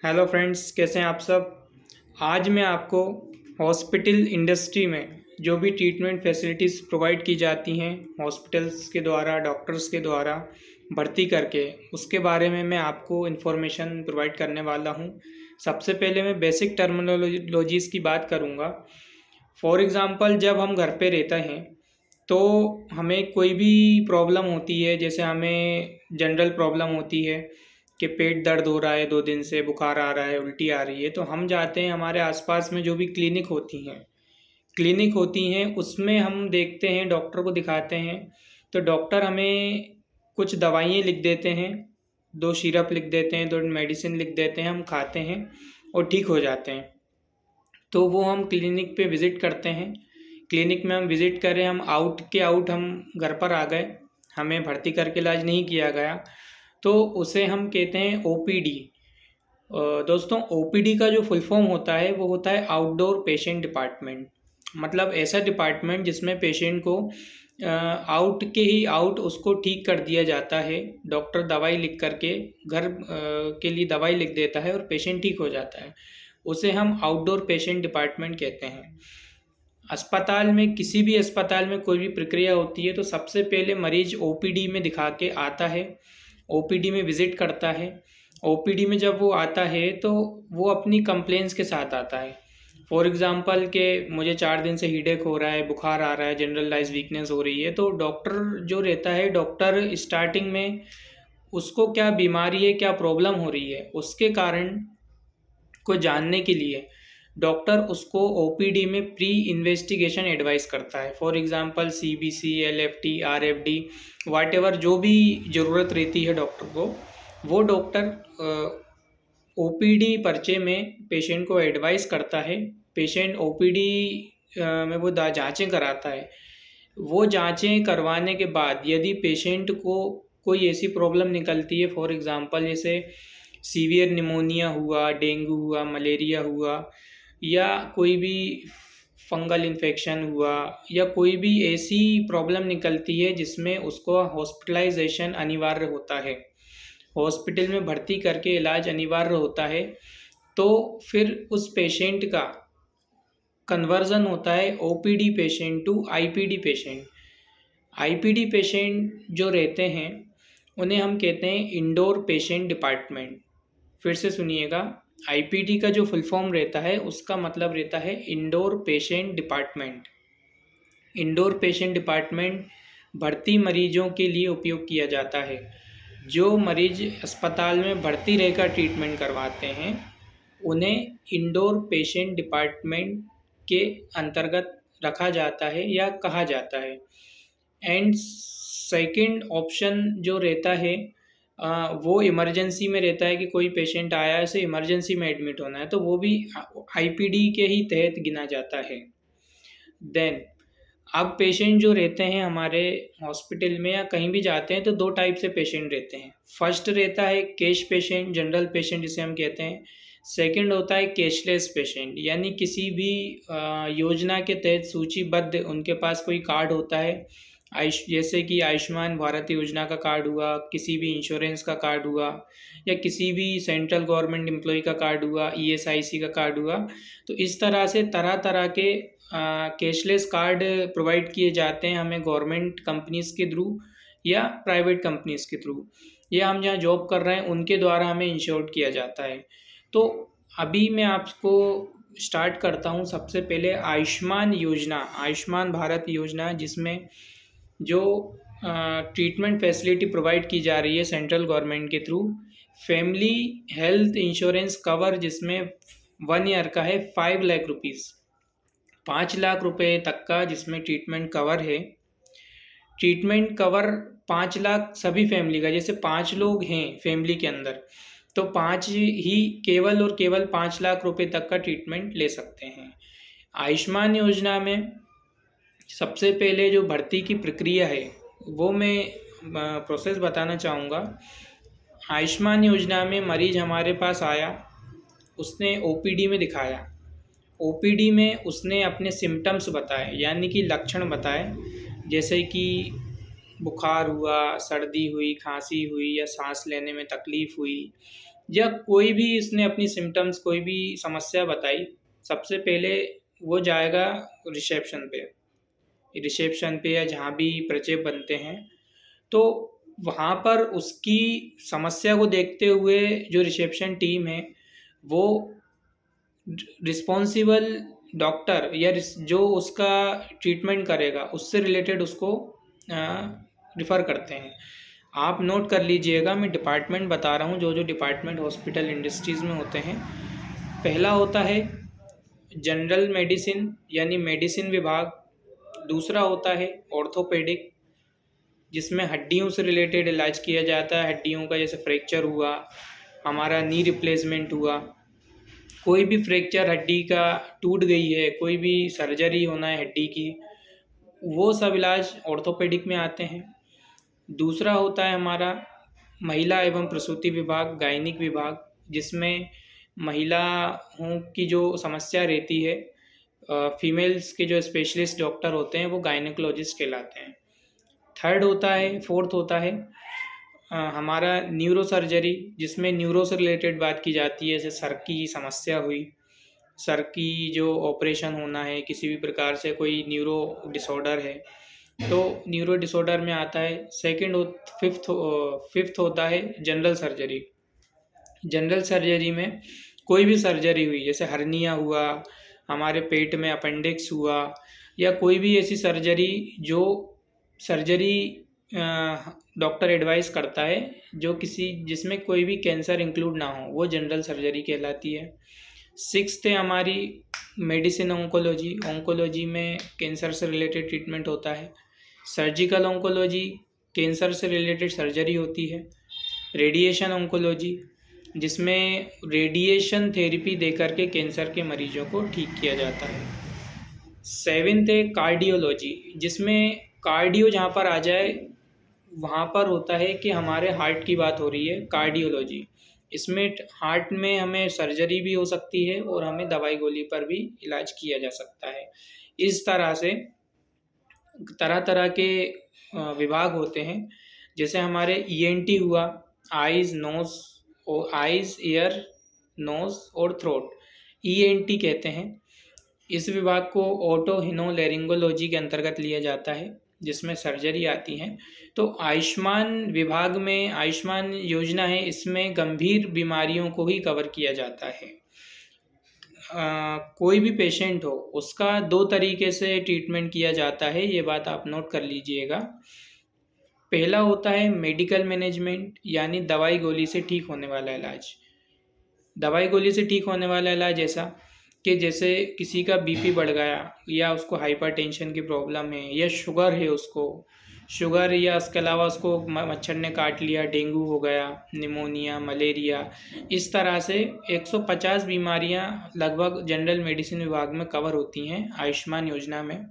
Hello friends, कैसे हैं आप सब। आज मैं आपको हॉस्पिटल इंडस्ट्री में जो भी ट्रीटमेंट फैसिलिटीज़ प्रोवाइड की जाती हैं हॉस्पिटल्स के द्वारा, डॉक्टर्स के द्वारा भर्ती करके, उसके बारे में मैं आपको इन्फॉर्मेशन प्रोवाइड करने वाला हूं। सबसे पहले मैं बेसिक टर्मिनोलॉजीज़ की बात करूंगा। फॉर एग्ज़ाम्पल, जब हम घर पे रहते हैं तो हमें कोई भी प्रॉब्लम होती है, जैसे हमें जनरल प्रॉब्लम होती है कि पेट दर्द हो रहा है, 2 दिन से बुखार आ रहा है, उल्टी आ रही है, तो हम जाते हैं हमारे आसपास में जो भी क्लिनिक होती हैं उसमें हम देखते हैं, डॉक्टर को दिखाते हैं। तो डॉक्टर हमें कुछ दवाइयाँ लिख देते हैं, 2 सिरप लिख देते हैं, 2 मेडिसिन लिख देते हैं, हम खाते हैं और ठीक हो जाते हैं। तो वो हम क्लिनिक पे विज़िट करते हैं। क्लिनिक में हम विज़िट करें, हम आउट हम घर पर आ गए, हमें भर्ती करके इलाज नहीं किया गया, तो उसे हम कहते हैं ओपीडी। दोस्तों, ओपीडी का जो फुल फॉर्म होता है वो होता है आउटडोर पेशेंट डिपार्टमेंट। मतलब ऐसा डिपार्टमेंट जिसमें पेशेंट को आउट के ही आउट उसको ठीक कर दिया जाता है। डॉक्टर दवाई लिख करके घर के लिए दवाई लिख देता है और पेशेंट ठीक हो जाता है। उसे हम आउटडोर पेशेंट डिपार्टमेंट कहते हैं। अस्पताल में, किसी भी अस्पताल में कोई भी प्रक्रिया होती है तो सबसे पहले मरीज ओपीडी में दिखा के आता है, ओपीडी में विज़िट करता है। ओपीडी में जब वो आता है तो वो अपनी कंप्लेंट्स के साथ आता है। फॉर एग्ज़ाम्पल कि मुझे 4 दिन से हीडेक हो रहा है, बुखार आ रहा है, जनरलाइज वीकनेस हो रही है, तो डॉक्टर जो रहता है, डॉक्टर स्टार्टिंग में उसको क्या बीमारी है, क्या प्रॉब्लम हो रही है, उसके कारण को जानने के लिए डॉक्टर उसको ओपीडी में प्री इन्वेस्टिगेशन एडवाइस करता है। For example CBC, LFT, RFD, वाटेवर जो भी ज़रूरत रहती है डॉक्टर को, वो डॉक्टर ओपीडी पर्चे में पेशेंट को एडवाइस करता है। पेशेंट ओपीडी में वो जांचें कराता है। वो जांचें करवाने के बाद यदि पेशेंट को कोई ऐसी प्रॉब्लम निकलती है, फॉर एग्ज़ाम्पल जैसे सीवियर निमोनिया हुआ, डेंगू हुआ, मलेरिया हुआ, या कोई भी फंगल इन्फेक्शन हुआ, या कोई भी ऐसी प्रॉब्लम निकलती है जिसमें उसको हॉस्पिटलाइजेशन अनिवार्य होता है, हॉस्पिटल में भर्ती करके इलाज अनिवार्य होता है, तो फिर उस पेशेंट का कन्वर्जन होता है OPD patient to IPD patient. IPD patient जो रहते हैं उन्हें हम कहते हैं इंडोर पेशेंट डिपार्टमेंट। फिर से सुनिएगा, आईपीडी का जो फुल फॉर्म रहता है उसका मतलब रहता है indoor patient department. Indoor patient department भर्ती मरीजों के लिए उपयोग किया जाता है। जो मरीज अस्पताल में भर्ती रहकर ट्रीटमेंट करवाते हैं उन्हें इंडोर पेशेंट डिपार्टमेंट के अंतर्गत रखा जाता है या कहा जाता है। एंड सेकंड ऑप्शन जो रहता है वो इमरजेंसी में रहता है कि कोई पेशेंट आया है, उसे इमरजेंसी में एडमिट होना है, तो वो भी आईपीडी के ही तहत गिना जाता है। देन अब पेशेंट जो रहते हैं हमारे हॉस्पिटल में या कहीं भी जाते हैं तो 2 टाइप से पेशेंट रहते हैं। फर्स्ट रहता है कैश पेशेंट, जनरल पेशेंट जिसे हम कहते हैं। सेकंड होता है कैशलेस पेशेंट, यानी किसी भी योजना के तहत सूचीबद्ध उनके पास कोई कार्ड होता है, जैसे कि आयुष्मान भारत योजना का कार्ड हुआ, किसी भी इंश्योरेंस का कार्ड हुआ, या किसी भी सेंट्रल गवर्नमेंट एम्प्लॉय का कार्ड हुआ, ईएसआईसी का कार्ड हुआ। तो इस तरह से तरह तरह के कैशलेस कार्ड प्रोवाइड किए जाते हैं हमें गवर्नमेंट कंपनीज़ के थ्रू या प्राइवेट कंपनीज़ के थ्रू, या हम जहाँ जॉब कर रहे हैं उनके द्वारा हमें इंश्योर्ड किया जाता है। तो अभी मैं आपको स्टार्ट करता हूँ। सबसे पहले आयुष्मान योजना, आयुष्मान भारत योजना, जिसमें जो ट्रीटमेंट फैसिलिटी प्रोवाइड की जा रही है सेंट्रल गवर्नमेंट के through. Family health insurance cover, जिसमें 1 ईयर का है 5 लाख रुपीज़, 5 लाख रुपए तक का जिसमें ट्रीटमेंट कवर है। ट्रीटमेंट कवर 5 लाख सभी फैमिली का, जैसे 5 लोग हैं फैमिली के अंदर तो 5 ही केवल और केवल 5 लाख रुपए तक का ट्रीटमेंट ले सकते हैं। आयुष्मान योजना में सबसे पहले जो भर्ती की प्रक्रिया है वो मैं प्रोसेस बताना चाहूँगा। आयुष्मान योजना में मरीज हमारे पास आया, उसने ओपीडी में दिखाया, ओपीडी में उसने अपने सिम्टम्स बताए, यानी कि लक्षण बताए, जैसे कि बुखार हुआ, सर्दी हुई, खांसी हुई, या सांस लेने में तकलीफ़ हुई, या कोई भी इसने अपनी सिम्टम्स, कोई भी समस्या बताई, सबसे पहले वो जाएगा रिसेप्शन पे या जहाँ भी प्रचेप बनते हैं। तो वहाँ पर उसकी समस्या को देखते हुए जो रिसेप्शन टीम है वो रिस्पॉन्सिबल डॉक्टर या जो उसका ट्रीटमेंट करेगा उससे रिलेटेड उसको रिफ़र करते हैं। आप नोट कर लीजिएगा, मैं डिपार्टमेंट बता रहा हूँ जो जो डिपार्टमेंट हॉस्पिटल इंडस्ट्रीज़ में होते हैं। पहला होता है जनरल मेडिसिन यानी मेडिसिन विभाग। दूसरा होता है ऑर्थोपेडिक, जिसमें हड्डियों से रिलेटेड इलाज किया जाता है। हड्डियों का जैसे फ्रैक्चर हुआ, हमारा नी रिप्लेसमेंट हुआ, कोई भी फ्रैक्चर हड्डी का टूट गई है, कोई भी सर्जरी होना है हड्डी की, वो सब इलाज ऑर्थोपेडिक में आते हैं। दूसरा होता है हमारा महिला एवं प्रसूति विभाग, गायनिक विभाग, जिसमें महिलाओं की जो समस्या रहती है, फीमेल्स के जो स्पेशलिस्ट डॉक्टर होते हैं वो गायनेकोलॉजिस्ट कहलाते हैं। फोर्थ होता है हमारा न्यूरो सर्जरी, जिसमें न्यूरो से रिलेटेड बात की जाती है। जैसे सर की समस्या हुई, सर की जो ऑपरेशन होना है, किसी भी प्रकार से कोई न्यूरो डिसऑर्डर है तो न्यूरो डिसऑर्डर में आता है। फिफ्थ होता है जनरल सर्जरी। जनरल सर्जरी में कोई भी सर्जरी हुई, जैसे हर्निया हुआ, हमारे पेट में अपेंडिक्स हुआ, या कोई भी ऐसी सर्जरी जो सर्जरी डॉक्टर एडवाइस करता है जिसमें कोई भी कैंसर इंक्लूड ना हो, वो जनरल सर्जरी कहलाती है। सिक्स्थ है हमारी मेडिसिन ऑन्कोलॉजी। ऑन्कोलॉजी में कैंसर से रिलेटेड ट्रीटमेंट होता है। सर्जिकल ऑन्कोलॉजी, कैंसर से रिलेटेड सर्जरी होती है। रेडिएशन ऑन्कोलॉजी, जिसमें रेडिएशन थेरेपी देकर के कैंसर के मरीजों को ठीक किया जाता है। सेवेंथ है कार्डियोलॉजी, जिसमें कार्डियो जहाँ पर आ जाए वहाँ पर होता है कि हमारे हार्ट की बात हो रही है, कार्डियोलॉजी। इसमें हार्ट में हमें सर्जरी भी हो सकती है और हमें दवाई गोली पर भी इलाज किया जा सकता है। इस तरह से तरह तरह के विभाग होते हैं। जैसे हमारे ईएनटी हुआ, आइज़, ईयर, नोज़ और थ्रोट, ईएनटी कहते हैं। इस विभाग को ओटोहिनोलैरिंगोलॉजी के अंतर्गत लिया जाता है, जिसमें सर्जरी आती है। तो आयुष्मान विभाग में आयुष्मान योजना है, इसमें गंभीर बीमारियों को ही कवर किया जाता है। कोई भी पेशेंट हो उसका 2 तरीके से ट्रीटमेंट किया जाता है, ये बात आप नोट कर लीजिएगा। पहला होता है मेडिकल मैनेजमेंट, यानी दवाई गोली से ठीक होने वाला इलाज। दवाई गोली से ठीक होने वाला इलाज ऐसा कि जैसे किसी का बीपी बढ़ गया, या उसको हाइपरटेंशन की प्रॉब्लम है, या शुगर है उसको, या इसके अलावा उसको मच्छर ने काट लिया, डेंगू हो गया, निमोनिया, मलेरिया, इस तरह से 150 बीमारियां लगभग जनरल मेडिसिन विभाग में कवर होती हैं आयुष्मान योजना में।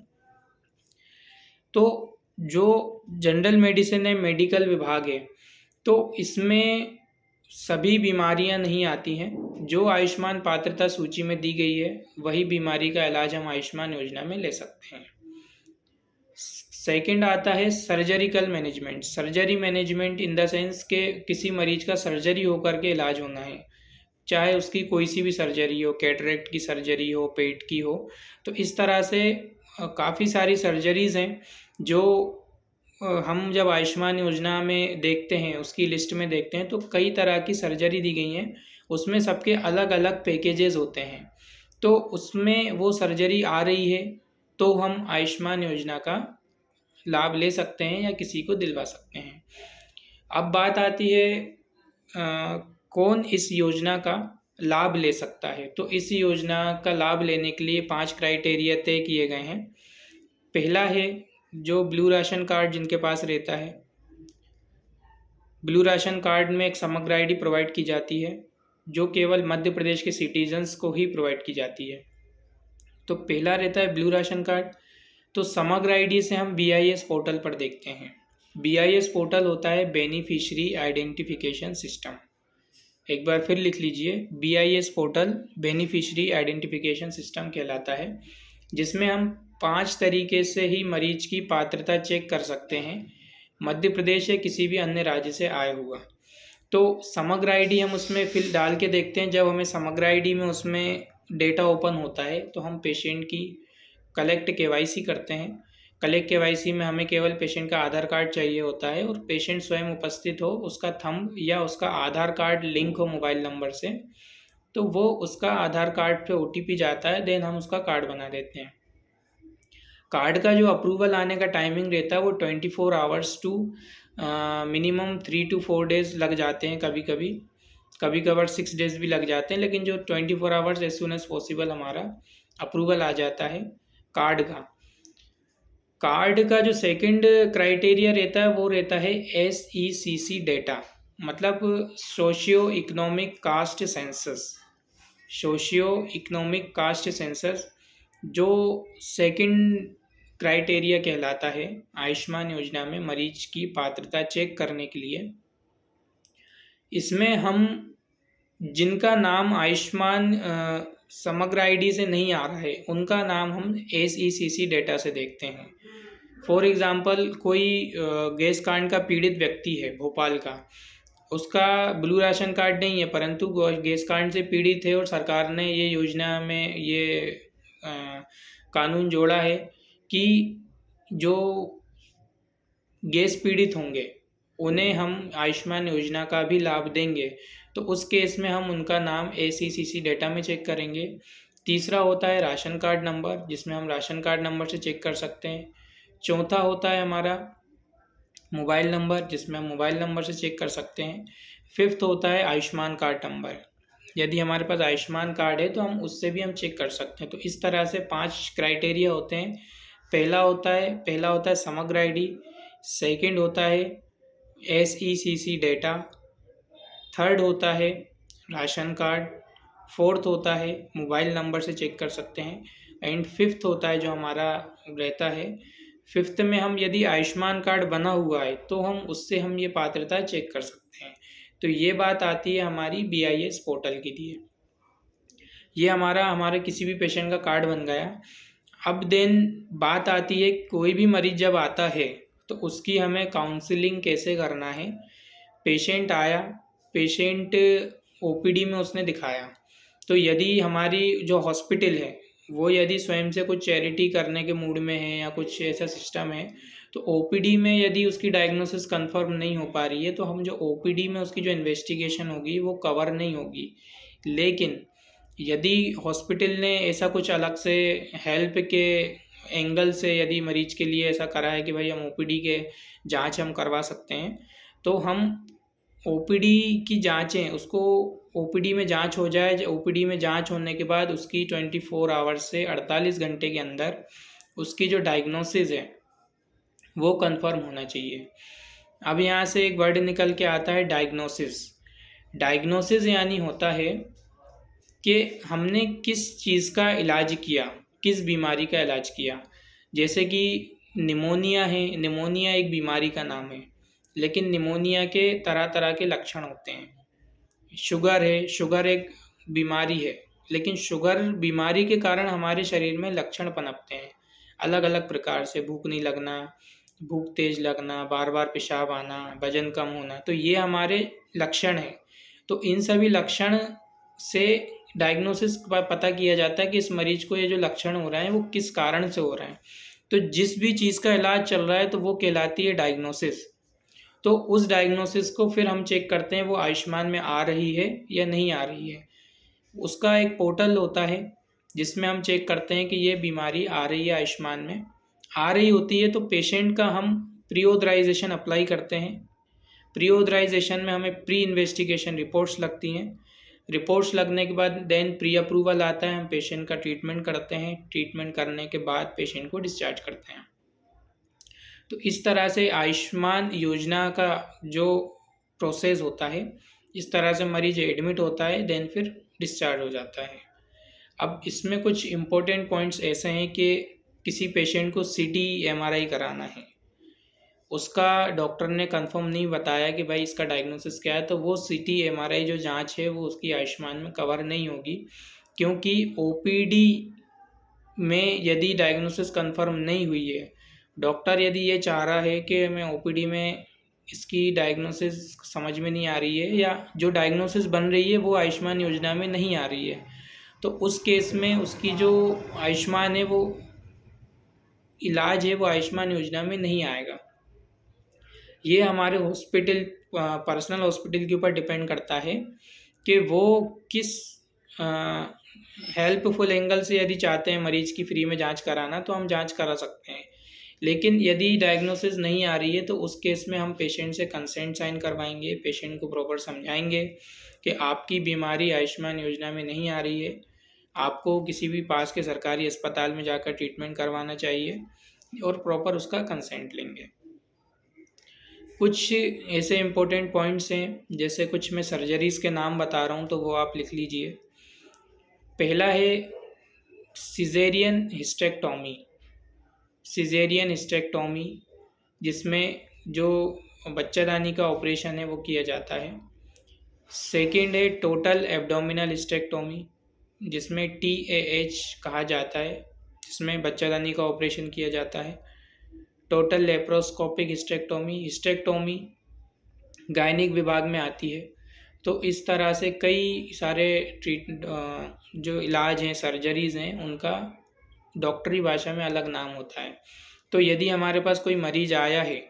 तो जो जनरल मेडिसिन है, मेडिकल विभाग है, तो इसमें सभी बीमारियां नहीं आती हैं। जो आयुष्मान पात्रता सूची में दी गई है वही बीमारी का इलाज हम आयुष्मान योजना में ले सकते हैं। सेकंड आता है surgical management. Surgery management in the sense के किसी मरीज का सर्जरी होकर के इलाज होना है, चाहे उसकी कोई सी भी सर्जरी हो, कैटरेक्ट की सर्जरी हो, पेट की हो। तो इस तरह से काफ़ी सारी सर्जरीज़ हैं जो हम जब आयुष्मान योजना में देखते हैं, उसकी लिस्ट में देखते हैं, तो कई तरह की सर्जरी दी गई हैं। उसमें सबके अलग अलग पैकेजेस होते हैं, तो उसमें वो सर्जरी आ रही है तो हम आयुष्मान योजना का लाभ ले सकते हैं या किसी को दिलवा सकते हैं। अब बात आती है कौन इस योजना का लाभ ले सकता है। तो इस योजना का लाभ लेने के लिए 5 क्राइटेरिया तय किए गए हैं। पहला है जो ब्लू राशन कार्ड जिनके पास रहता है। ब्लू राशन कार्ड में एक समग्र आईडी प्रोवाइड की जाती है, जो केवल मध्य प्रदेश के सिटीजन्स को ही प्रोवाइड की जाती है। तो पहला रहता है ब्लू राशन कार्ड। तो समग्र आईडी से हम BIS पोर्टल पर देखते हैं। BIS पोर्टल होता है बेनिफिशियरी आइडेंटिफिकेशन सिस्टम। एक बार फिर लिख लीजिए, BIS portal beneficiary identification system कहलाता है, जिसमें हम 5 तरीके से ही मरीज की पात्रता चेक कर सकते हैं, मध्य प्रदेश या किसी भी अन्य राज्य से आए हुआ। तो समग्र आईडी हम उसमें फिल डाल के देखते हैं। जब हमें समग्र आईडी में उसमें डेटा ओपन होता है तो हम पेशेंट की कलेक्ट केवाईसी करते हैं। कलेक्ट केवाईसी में हमें केवल पेशेंट का आधार कार्ड चाहिए होता है और पेशेंट स्वयं उपस्थित हो, उसका थंब या उसका आधार कार्ड लिंक हो मोबाइल नंबर से, तो वो उसका आधार कार्ड पे ओटीपी जाता है, देन हम उसका कार्ड बना देते हैं। कार्ड का जो अप्रूवल आने का टाइमिंग रहता है वो 24 hours to minimum 3 to 4 days लग जाते हैं। कभी कभार 6 डेज़ भी लग जाते हैं, लेकिन जो 24 hours as soon as possible हमारा अप्रूवल आ जाता है कार्ड का जो सेकंड क्राइटेरिया रहता है वो रहता है SECC डेटा, मतलब सोशियो इकोनॉमिक कास्ट सेंसस जो सेकंड क्राइटेरिया कहलाता है आयुष्मान योजना में मरीज की पात्रता चेक करने के लिए। इसमें हम जिनका नाम आयुष्मान समग्र आईडी से नहीं आ रहा है उनका नाम हम SECC डेटा से देखते हैं। फॉर एग्ज़ाम्पल कोई गैस कांड का पीड़ित व्यक्ति है भोपाल का, उसका ब्लू राशन कार्ड नहीं है परंतु गैस कांड से पीड़ित है और सरकार ने ये योजना में ये कानून जोड़ा है कि जो गैस पीड़ित होंगे उन्हें हम आयुष्मान योजना का भी लाभ देंगे, तो उस केस में हम उनका नाम SECC डेटा में चेक करेंगे। तीसरा होता है राशन कार्ड नंबर, जिसमें हम राशन कार्ड नंबर से चेक कर सकते हैं। चौथा होता है हमारा मोबाइल नंबर, जिसमें हम मोबाइल नंबर से चेक कर सकते हैं। फिफ्थ होता है आयुष्मान कार्ड नंबर, यदि हमारे पास आयुष्मान कार्ड है तो हम उससे भी हम चेक कर सकते हैं। तो इस तरह से 5 क्राइटेरिया होते हैं। पहला होता है समग्र आईडी, सेकंड होता है SECC डेटा, थर्ड होता है राशन कार्ड, फोर्थ होता है मोबाइल नंबर से चेक कर सकते हैं, एंड फिफ्थ होता है जो हमारा रहता है, फिफ्थ में हम यदि आयुष्मान कार्ड बना हुआ है तो हम उससे हम ये पात्रता चेक कर सकते हैं। तो ये बात आती है हमारी BIS पोर्टल के लिए। ये हमारे किसी भी पेशेंट का कार्ड बन गया। अब देन बात आती है कोई भी मरीज जब आता है तो उसकी हमें काउंसलिंग कैसे करना है। पेशेंट आया, पेशेंट OPD में उसने दिखाया, तो यदि हमारी जो हॉस्पिटल है वो यदि स्वयं से कुछ चैरिटी करने के मूड में है या कुछ ऐसा सिस्टम है, तो OPD में यदि उसकी डायग्नोसिस कंफर्म नहीं हो पा रही है तो हम जो OPD में उसकी जो इन्वेस्टिगेशन होगी वो कवर नहीं होगी। लेकिन यदि हॉस्पिटल ने ऐसा कुछ अलग से हेल्प के एंगल से यदि मरीज के लिए ऐसा करा है कि भाई हम OPD के जांच हम करवा सकते हैं, तो हम OPD की जांचें उसको OPD में जांच हो जाए। OPD में जांच होने के बाद उसकी 24 आवर्स से 48 घंटे के अंदर उसकी जो डायग्नोसिस है वो कंफर्म होना चाहिए। अब यहाँ से एक वर्ड निकल के आता है डायग्नोसिस यानी होता है कि हमने किस चीज़ का इलाज किया, किस बीमारी का इलाज किया। जैसे कि निमोनिया है, निमोनिया एक बीमारी का नाम है, लेकिन निमोनिया के तरह तरह के लक्षण होते हैं। शुगर है, शुगर एक बीमारी है, लेकिन शुगर बीमारी के कारण हमारे शरीर में लक्षण पनपते हैं अलग अलग प्रकार से। भूख नहीं लगना, भूख तेज लगना, बार बार पेशाब आना, वजन कम होना, तो ये हमारे लक्षण हैं। तो इन सभी लक्षण से डायग्नोसिस पता किया जाता है कि इस मरीज को ये जो लक्षण हो रहे हैं वो किस कारण से हो रहे हैं। तो जिस भी चीज़ का इलाज चल रहा है तो वो कहलाती है डायग्नोसिस। तो उस डायग्नोसिस को फिर हम चेक करते हैं वो आयुष्मान में आ रही है या नहीं आ रही है। उसका एक पोर्टल होता है जिसमें हम चेक करते हैं कि ये बीमारी आ रही है आयुष्मान में। आ रही होती है तो पेशेंट का हम प्री ऑथराइजेशन अप्लाई करते हैं। प्री ऑथराइजेशन में हमें प्री इन्वेस्टिगेशन रिपोर्ट्स लगती हैं। रिपोर्ट्स लगने के बाद देन प्री अप्रूवल आता है, हम पेशेंट का ट्रीटमेंट करते हैं। ट्रीटमेंट करने के बाद पेशेंट को डिस्चार्ज करते हैं। तो इस तरह से आयुष्मान योजना का जो प्रोसेस होता है, इस तरह से मरीज एडमिट होता है, देन फिर डिस्चार्ज हो जाता है। अब इसमें कुछ इम्पोर्टेंट पॉइंट्स ऐसे हैं कि किसी पेशेंट को CT MRI कराना है, उसका डॉक्टर ने कंफर्म नहीं बताया कि भाई इसका डायग्नोसिस क्या है, तो वो CT MRI जो जांच है वो उसकी आयुष्मान में कवर नहीं होगी। क्योंकि OPD में यदि डायग्नोसिस कंफर्म नहीं हुई है, डॉक्टर यदि ये चाह रहा है कि मैं OPD में इसकी डायग्नोसिस समझ में नहीं आ रही है या जो डायग्नोसिस बन रही है वो आयुष्मान योजना में नहीं आ रही है, तो उस केस में उसकी जो आयुष्मान है वो इलाज है वो आयुष्मान योजना में नहीं आएगा। ये हमारे हॉस्पिटल पर्सनल हॉस्पिटल के ऊपर डिपेंड करता है कि वो किस हेल्पफुल एंगल से यदि चाहते हैं मरीज़ की फ्री में जांच कराना तो हम जांच करा सकते हैं, लेकिन यदि डायग्नोसिस नहीं आ रही है तो उस केस में हम पेशेंट से कंसेंट साइन करवाएंगे, पेशेंट को प्रॉपर समझाएंगे कि आपकी बीमारी आयुष्मान योजना में नहीं आ रही है, आपको किसी भी पास के सरकारी अस्पताल में जाकर ट्रीटमेंट करवाना चाहिए और प्रॉपर उसका कंसेंट लेंगे। कुछ ऐसे इम्पोर्टेंट पॉइंट्स हैं, जैसे कुछ मैं सर्जरीज़ के नाम बता रहा हूँ तो वो आप लिख लीजिए। पहला है सिजेरियन हिस्टेक्टोमी। सिजेरियन हिस्टेक्टोमी जिसमें जो बच्चादानी का ऑपरेशन है वो किया जाता है। सेकंड है टोटल एब्डोमिनल हिस्टेक्टोमी जिसमें TAH कहा जाता है, जिसमें बच्चादानी का ऑपरेशन किया जाता है। टोटल लेप्रोस्कोपिक हिस्टेक्टोमी गायनिक विभाग में आती है। तो इस तरह से कई सारे जो इलाज हैं, सर्जरीज़ हैं, उनका डॉक्टरी भाषा में अलग नाम होता है। तो यदि हमारे पास कोई मरीज़ आया है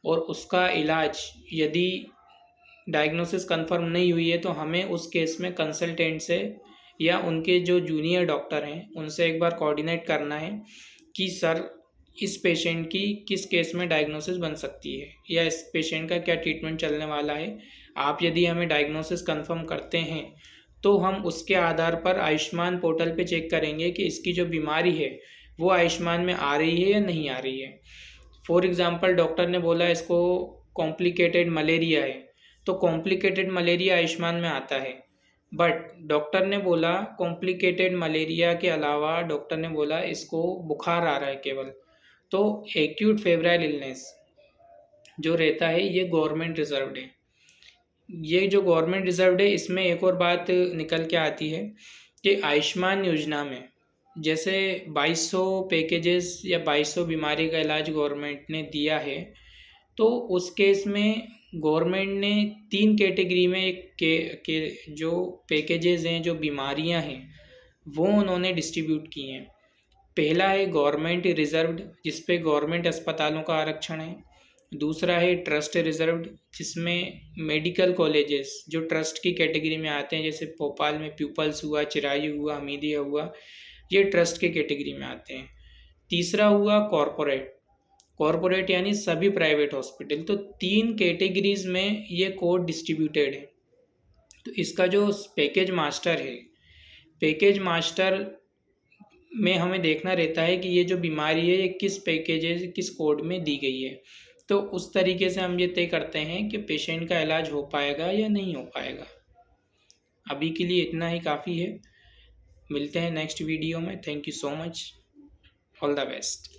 और उसका इलाज यदि डायग्नोसिस कंफर्म नहीं हुई है तो हमें उस केस में कंसल्टेंट से या उनके जो जूनियर डॉक्टर हैं उनसे एक बार कोऑर्डिनेट करना है कि सर इस पेशेंट की किस केस में डायग्नोसिस बन सकती है या इस पेशेंट का क्या ट्रीटमेंट चलने वाला है। आप यदि हमें डायग्नोसिस कंफर्म करते हैं तो हम उसके आधार पर आयुष्मान पोर्टल पे चेक करेंगे कि इसकी जो बीमारी है वो आयुष्मान में आ रही है या नहीं आ रही है। फॉर एग्ज़ाम्पल डॉक्टर ने बोला इसको कॉम्प्लिकेटेड मलेरिया है, तो कॉम्प्लिकेटेड मलेरिया आयुष्मान में आता है, बट डॉक्टर ने बोला कॉम्प्लिकेटेड मलेरिया के अलावा डॉक्टर ने बोला इसको बुखार आ रहा है केवल, तो एक्यूट फेब्राइल इलनेस जो रहता है ये गवर्नमेंट रिजर्व्ड है। ये जो गवर्नमेंट रिजर्व्ड है इसमें एक और बात निकल के आती है कि आयुष्मान योजना में जैसे 2200 पैकेजेस या 2200 बीमारी का इलाज गवर्नमेंट ने दिया है, तो उस केस में गवर्नमेंट ने 3 कैटेगरी में के जो पैकेजेस हैं, जो बीमारियां हैं, वो उन्होंने डिस्ट्रीब्यूट की हैं। पहला है गवर्नमेंट रिजर्व्ड जिस पे गवर्नमेंट अस्पतालों का आरक्षण है। दूसरा है ट्रस्ट रिजर्व्ड जिसमें मेडिकल कॉलेजेस जो ट्रस्ट की कैटेगरी में आते हैं, जैसे भोपाल में पीपल्स हुआ, चिरायू हुआ, हमीदिया हुआ, ये ट्रस्ट के कैटेगरी में आते हैं। तीसरा हुआ कॉरपोरेट यानी सभी प्राइवेट हॉस्पिटल। तो 3 कैटेगरीज में ये कोड डिस्ट्रीब्यूटेड है। तो इसका जो पैकेज मास्टर है, पैकेज मास्टर में हमें देखना रहता है कि ये जो बीमारी है ये किस पैकेज किस कोड में दी गई है, तो उस तरीके से हम ये तय करते हैं कि पेशेंट का इलाज हो पाएगा या नहीं हो पाएगा। अभी के लिए इतना ही काफ़ी है। मिलते हैं नेक्स्ट वीडियो में। Thank you so much. All the best.